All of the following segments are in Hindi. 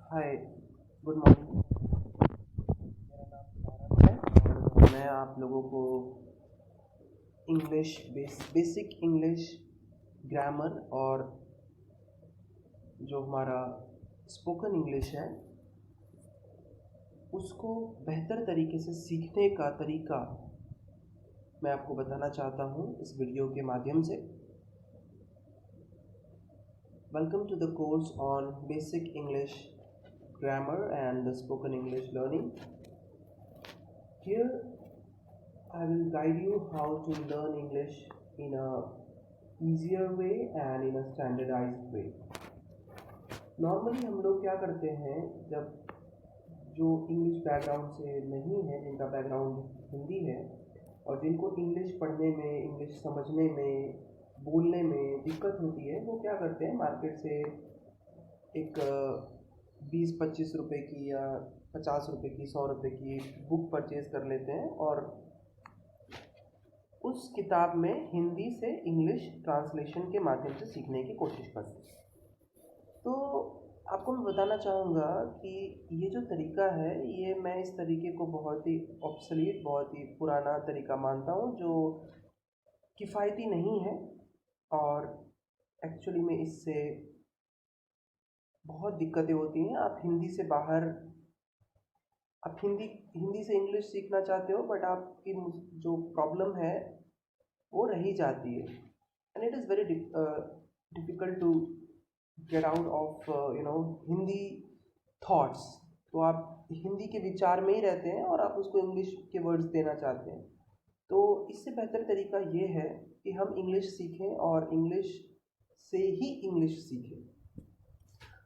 हाय, गुड मॉर्निंग। मेरा नाम सारंग है और मैं आप लोगों को इंग्लिश बेसिक इंग्लिश ग्रामर और जो हमारा स्पोकन इंग्लिश है उसको बेहतर तरीके से सीखने का तरीका मैं आपको बताना चाहता हूँ इस वीडियो के माध्यम से। Welcome to the course on basic English grammar and spoken English learning. Here I will guide you how to learn English in a easier way and in a standardized way. Normally हम लोग क्या करते हैं, जब जो इंग्लिश बैकग्राउंड से नहीं है, जिनका बैकग्राउंड हिंदी है और जिनको इंग्लिश पढ़ने में, इंग्लिश समझने में, बोलने में दिक्कत होती है, वो क्या करते हैं, मार्केट से एक 20-25 रुपए की या 50 रुपए की, 100 रुपए की बुक परचेज़ कर लेते हैं और उस किताब में हिंदी से इंग्लिश ट्रांसलेशन के माध्यम से सीखने की कोशिश करते हैं। तो आपको मैं बताना चाहूँगा कि ये जो तरीका है, ये मैं इस तरीके को बहुत ही ऑब्सोलीट, बहुत ही पुराना तरीका मानता हूँ, जो किफ़ायती नहीं है और एक्चुअली में इससे बहुत दिक्कतें होती हैं। आप हिंदी से इंग्लिश सीखना चाहते हो, बट आपकी जो प्रॉब्लम है वो रही जाती है and it is very difficult to get out of Hindi thoughts. तो आप हिंदी के विचार में ही रहते हैं और आप उसको इंग्लिश के वर्ड्स देना चाहते हैं। तो इससे बेहतर तरीका ये है कि हम इंग्लिश सीखें और इंग्लिश से ही इंग्लिश सीखें।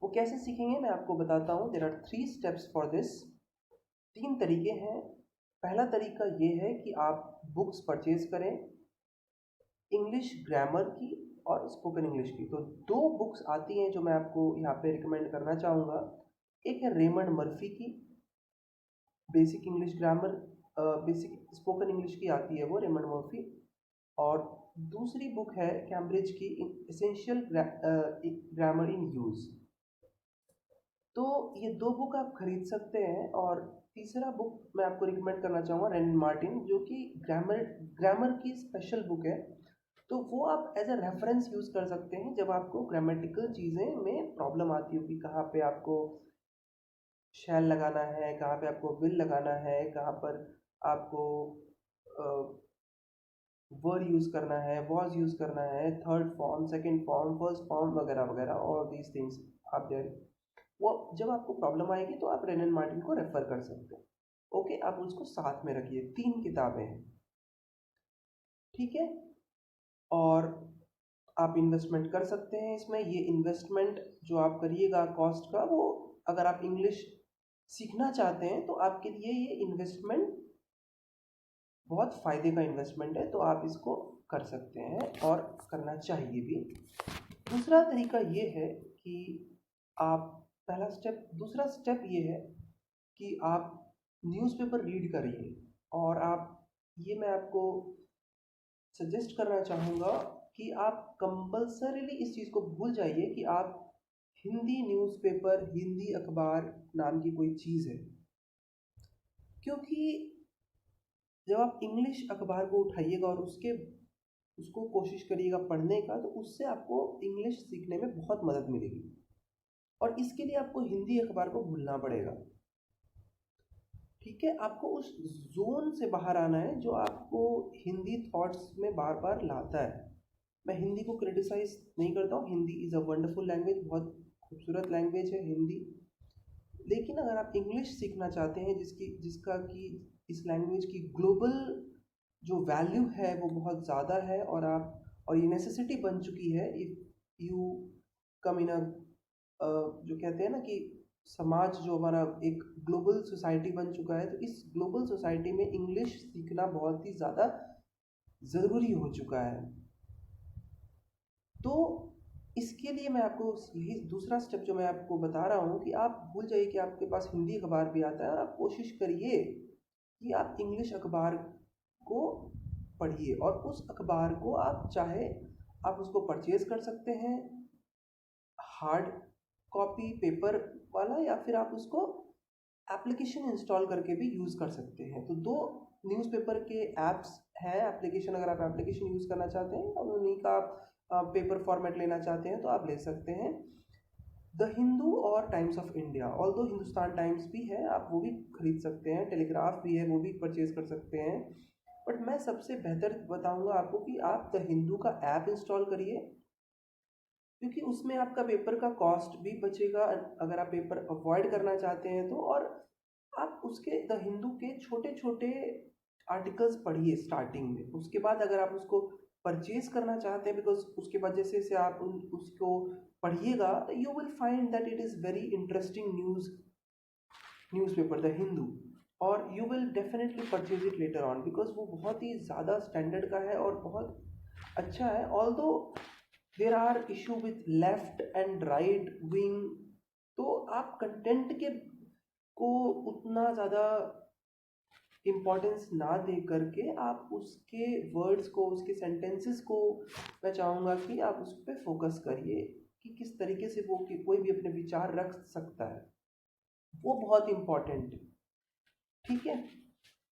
वो कैसे सीखेंगे मैं आपको बताता हूँ। There are 3 steps for this. 3 तरीके हैं। पहला तरीका ये है कि आप बुक्स परचेज़ करें इंग्लिश ग्रामर की और स्पोकन इंग्लिश की। तो 2 बुक्स आती हैं जो मैं आपको यहाँ पे रिकमेंड करना चाहूँगा। एक है रेमंड मर्फी की basic English grammar, basic spoken English की आती है वो रेमंड मर्फी, और दूसरी बुक है कैम्ब्रिज की एसेंशियल ग्रामर इन यूज़। तो ये 2 बुक आप खरीद सकते हैं। और तीसरा बुक मैं आपको रिकमेंड करना चाहूँगा रेन मार्टिन, जो कि ग्रामर की स्पेशल बुक है। तो वो आप एज अ रेफरेंस यूज़ कर सकते हैं जब आपको ग्रामेटिकल चीज़ें में प्रॉब्लम आती हो कि कहाँ पे आपको शैल लगाना है, कहाँ पे आपको विल लगाना है, कहाँ पर आपको वर्ड यूज़ करना है, वॉज यूज़ करना है, third form, second form, first form वगैरह वगैरह, ऑल दीज थिंग्स आप देयर। वो जब आपको प्रॉब्लम आएगी तो आप रेन मार्टिन को रेफ़र कर सकते हैं। ओके, आप उसको साथ में रखिए। 3 किताबें हैं, ठीक है। और आप इन्वेस्टमेंट कर सकते हैं इसमें। ये इन्वेस्टमेंट जो आप करिएगा कॉस्ट का, वो अगर आप इंग्लिश सीखना चाहते हैं तो आपके लिए ये इन्वेस्टमेंट बहुत फ़ायदे का इन्वेस्टमेंट है। तो आप इसको कर सकते हैं और करना चाहिए भी। दूसरा तरीका ये है कि आप दूसरा स्टेप ये है कि आप न्यूज़पेपर रीड करिए। और मैं आपको सजेस्ट करना चाहूँगा कि आप कंपल्सरीली इस चीज़ को भूल जाइए कि आप हिंदी न्यूज़पेपर, हिंदी अखबार नाम की कोई चीज़ है। क्योंकि जब आप इंग्लिश अखबार को उठाइएगा और उसको कोशिश करिएगा पढ़ने का, तो उससे आपको इंग्लिश सीखने में बहुत मदद मिलेगी। और इसके लिए आपको हिंदी अखबार को भूलना पड़ेगा, ठीक है। आपको उस जोन से बाहर आना है जो आपको हिंदी थॉट्स में बार बार लाता है। मैं हिंदी को क्रिटिसाइज नहीं करता हूँ, Hindi is a wonderful language, बहुत खूबसूरत लैंग्वेज है हिंदी। लेकिन अगर आप इंग्लिश सीखना चाहते हैं जिसका कि इस लैंग्वेज की ग्लोबल जो वैल्यू है वो बहुत ज़्यादा है, और ये नेसेसिटी बन चुकी है, इफ़ यू कम इन अ जो कहते हैं ना कि समाज जो हमारा एक ग्लोबल सोसाइटी बन चुका है, तो इस ग्लोबल सोसाइटी में इंग्लिश सीखना बहुत ही ज़्यादा ज़रूरी हो चुका है। तो इसके लिए मैं आपको यही दूसरा स्टेप जो मैं आपको बता रहा हूँ कि आप भूल जाइए कि आपके पास हिंदी अखबार भी आता है, और आप कोशिश करिए कि आप इंग्लिश अखबार को पढ़िए। और उस अखबार को आप चाहे आप उसको परचेज़ कर सकते हैं हार्ड कॉपी पेपर वाला, या फिर आप उसको एप्लीकेशन इंस्टॉल करके भी यूज़ कर सकते हैं। तो दो न्यूज़पेपर के ऐप्स हैं, एप्लीकेशन, अगर आप एप्लीकेशन यूज़ करना चाहते हैं और उन्हीं का आप पेपर फॉर्मेट लेना चाहते हैं तो आप ले सकते हैं। द हिंदू और times of India, although Hindustan times भी है, आप वो भी खरीद सकते हैं, टेलीग्राफ भी है, वो भी परचेज कर सकते हैं। बट मैं सबसे बेहतर बताऊंगा आपको कि आप द हिंदू का ऐप इंस्टॉल करिए, क्योंकि उसमें आपका पेपर का कॉस्ट भी बचेगा अगर आप पेपर अवॉइड करना चाहते हैं तो। और आप उसके द हिंदू के छोटे छोटे आर्टिकल्स पढ़िए स्टार्टिंग में, उसके बाद अगर आप उसको परचेज करना चाहते हैं, बिकॉज उसके बाद जैसे जैसे आप उसको पढ़िएगा, you will find that it is very interesting newspaper the Hindu, और you will definitely purchase it later on, because वो बहुत ही ज़्यादा स्टैंडर्ड का है और बहुत अच्छा है। Although there are issue with left and right wing, तो आप कंटेंट के को उतना ज़्यादा इम्पोर्टेंस ना दे करके आप उसके वर्ड्स को, उसके सेंटेंसेस को, मैं चाहूँगा कि आप उस पर फोकस करिए कि किस तरीके से वो कि कोई भी अपने विचार रख सकता है, वो बहुत इम्पोर्टेंट है। ठीक है,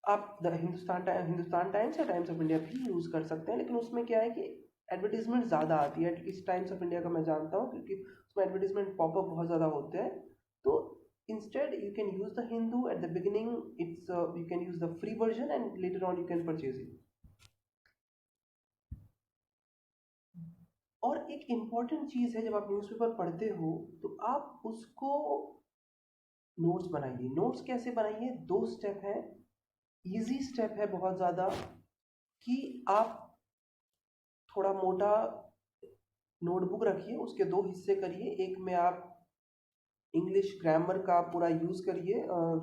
आप द हिंदुस्तान टाइम्स या टाइम्स ऑफ इंडिया भी यूज़ कर सकते हैं, लेकिन उसमें क्या है कि एडवर्टीजमेंट ज़्यादा आती है। इस टाइम्स ऑफ इंडिया का मैं जानता हूँ क्योंकि उसमें एडवर्टीजमेंट पॉपअप बहुत ज़्यादा होते हैं। तो instead you can use the Hindu at the beginning, it's you can use the free version and later on you can purchase it. और एक इम्पॉर्टेंट चीज़ है, जब आप न्यूज़पेपर पढ़ते हो तो आप उसको नोट्स बनाइए। नोट्स कैसे बनाइए? दो स्टेप है। इजी स्टेप है बहुत ज़्यादा कि आप थोड़ा मोटा नोटबुक रखिए, उसके दो हिस्से करिए। एक में आप इंग्लिश ग्रामर का पूरा यूज़ करिए,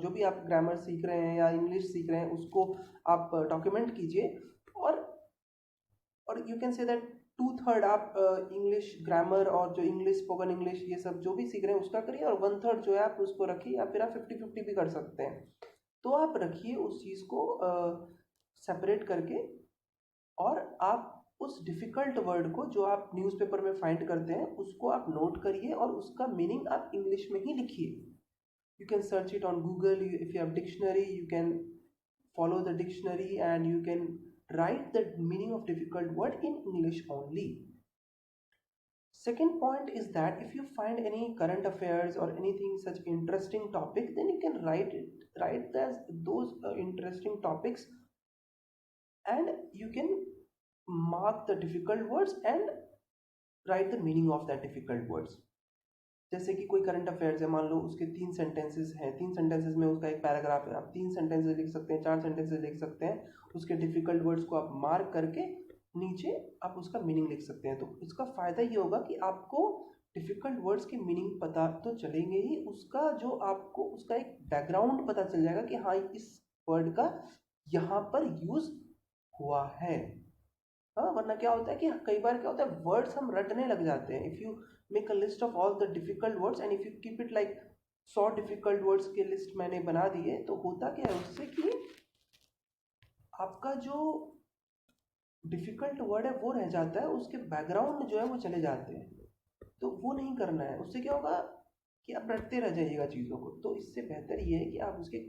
जो भी आप ग्रामर सीख रहे हैं या इंग्लिश सीख रहे हैं उसको आप डॉक्यूमेंट कीजिए। और यू कैन से दैट 2/3 आप इंग्लिश ग्रामर और जो इंग्लिश स्पोकन इंग्लिश ये सब जो भी सीख रहे हैं उसका करिए, और 1/3 जो है आप उसको रखिए, या फिर आप 50-50 भी कर सकते हैं। तो आप रखिए उस चीज़ को सेपरेट करके, और आप उस डिफ़िकल्ट वर्ड को जो आप न्यूज़पेपर में फाइंड करते हैं उसको आप नोट करिए, और उसका मीनिंग आप इंग्लिश में ही लिखिए। You can search it on Google, if you have dictionary you can follow the dictionary and you can write the meaning of difficult word in English only. Second point is that if you find any current affairs or anything such interesting topic, then you can write those interesting topics, and you can mark the difficult words and write the meaning of that difficult words. जैसे कि कोई करंट अफेयर्स है, मान लो उसके 3 सेंटेंसेस हैं, 3 सेंटेंसेस में उसका एक पैराग्राफ है, आप 3 सेंटेंसेस लिख सकते हैं, 4 सेंटेंसेस लिख सकते हैं, उसके डिफ़िकल्ट वर्ड्स को आप मार्क करके नीचे आप उसका मीनिंग लिख सकते हैं। तो इसका फ़ायदा ये होगा कि आपको डिफ़िकल्ट वर्ड्स के मीनिंग पता तो चलेंगे ही, उसका जो आपको उसका एक बैकग्राउंड पता चल जाएगा कि हाँ इस वर्ड का यहाँ पर यूज़ हुआ है। हाँ, वरना क्या होता है कि कई बार क्या होता है, वर्ड्स हम रटने लग जाते हैं। If you make a list of all the difficult words and if you keep it like 100 difficult words की लिस्ट मैंने बना दी है, तो होता क्या है उससे कि आपका जो डिफिकल्ट वर्ड है वो रह जाता है, उसके बैकग्राउंड जो है वो चले जाते हैं। तो वो नहीं करना है, उससे क्या होगा कि आप रटते रह जाइएगा चीज़ों को। तो इससे बेहतर ये है कि आप उसके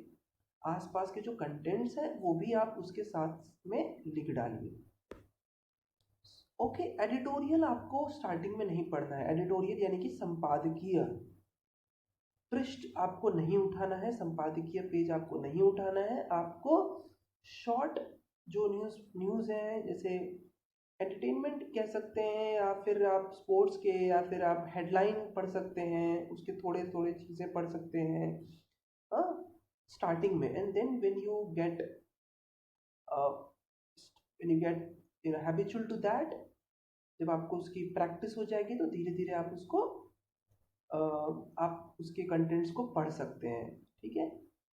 आसपास के जो कंटेंट्स हैं वो भी आप उसके साथ में लिख डालिए। ओके, एडिटोरियल आपको स्टार्टिंग में नहीं पढ़ना है। एडिटोरियल यानी कि संपादकीय पृष्ठ आपको नहीं उठाना है, संपादकीय पेज आपको नहीं उठाना है। आपको शॉर्ट जो न्यूज़ है, जैसे एंटरटेनमेंट कह सकते हैं, या फिर आप स्पोर्ट्स के, या फिर आप हेडलाइन पढ़ सकते हैं, उसके थोड़े थोड़े चीज़ें पढ़ सकते हैं हाँ स्टार्टिंग में। And then when you get habitual to that, जब आपको उसकी प्रैक्टिस हो जाएगी तो धीरे धीरे आप उसको आप उसके कंटेंट्स को पढ़ सकते हैं। ठीक है,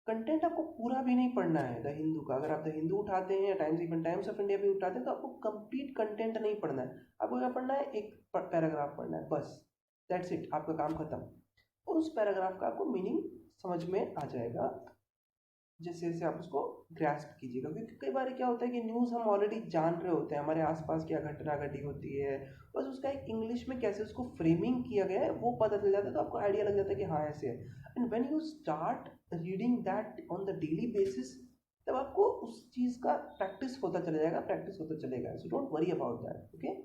कंटेंट आपको पूरा भी नहीं पढ़ना है द हिंदू का। अगर आप द हिंदू उठाते हैं या टाइम्स ऑफ इंडिया भी उठाते हैं तो आपको कंप्लीट कंटेंट नहीं पढ़ना है। आपको क्या पढ़ना है, एक पैराग्राफ पढ़ना है बस, दैट्स इट, आपका काम खत्म। और उस पैराग्राफ का आपको मीनिंग समझ में आ जाएगा। जैसे जैसे आप उसको ग्रास्प कीजिएगा, क्योंकि कई बार क्या होता है कि न्यूज़ हम ऑलरेडी जान रहे होते हैं, हमारे आसपास क्या घटना घटी होती है, बस उसका एक इंग्लिश में कैसे उसको फ्रेमिंग किया गया है वो पता चल जाता है, तो आपको आइडिया लग जाता है कि हाँ ऐसे है। And when you start reading that on the daily basis, तब आपको उस चीज़ का प्रैक्टिस होता चला जाएगा, प्रैक्टिस होता चलेगा, so don't worry about that. Okay,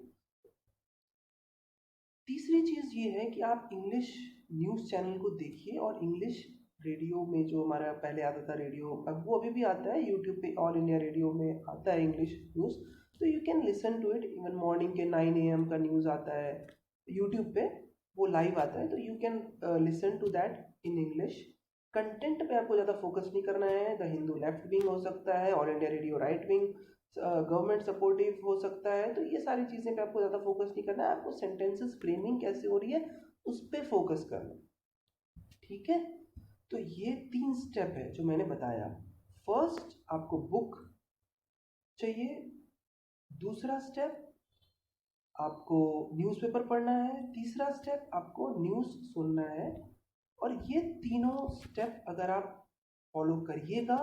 तीसरी चीज़ ये है कि आप इंग्लिश न्यूज़ चैनल को देखिए, और इंग्लिश रेडियो में जो हमारा पहले आता था रेडियो, अब वो अभी भी आता है यूट्यूब पे, ऑल इंडिया रेडियो में आता है इंग्लिश न्यूज़, तो you can listen to it. Even morning के 9 AM का न्यूज़ आता है यूट्यूब पे, वो लाइव आता है, तो you can listen to that in English. Content पे आपको ज़्यादा फोकस नहीं करना है, द हिंदू लेफ्ट विंग हो सकता है, all India radio right wing, government supportive हो सकता है, तो ये सारी चीज़ें पे आपको ज़्यादा फोकस नहीं करना है, आपको सेंटेंसेस फ्रेमिंग कैसे हो रही है उस पर फोकस करना है। ठीक है, तो ये 3 स्टेप है जो मैंने बताया। फर्स्ट, आपको बुक चाहिए। दूसरा स्टेप, आपको न्यूज़पेपर पढ़ना है। तीसरा स्टेप, आपको न्यूज़ सुनना है। और ये तीनों स्टेप अगर आप फॉलो करिएगा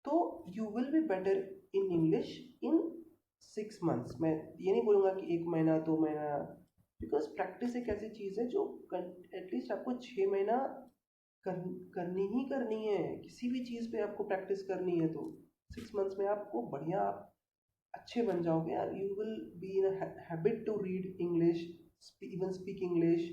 तो you will be better in English in 6 months. मैं ये नहीं बोलूँगा कि 1 महीना 2 महीना, बिकॉज प्रैक्टिस एक ऐसी चीज़ है जो एटलीस्ट आपको 6 महीना कर, करनी ही करनी है। किसी भी चीज़ पे आपको प्रैक्टिस करनी है, तो 6 मंथ्स में आपको बढ़िया अच्छे बन जाओगे। You will be in habit to read English, even speak English.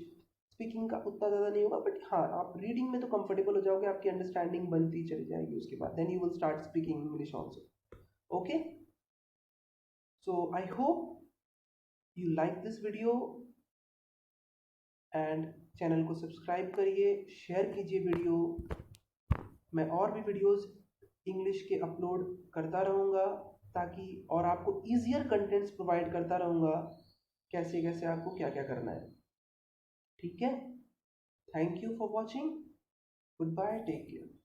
Speaking का उतना ज़्यादा नहीं होगा, बट हाँ आप रीडिंग में तो कंफर्टेबल हो जाओगे, आपकी अंडरस्टैंडिंग बनती चली जाएगी उसके बाद, then you will start speaking English also. Okay, so I hope you like this video, and channel को सब्सक्राइब करिए, शेयर कीजिए वीडियो। मैं और भी वीडियोस इंग्लिश के अपलोड करता रहूँगा, ताकि और आपको ईजियर कंटेंट्स प्रोवाइड करता रहूँगा, कैसे कैसे आपको क्या क्या करना है। ठीक है, thank you for watching, good bye, take care.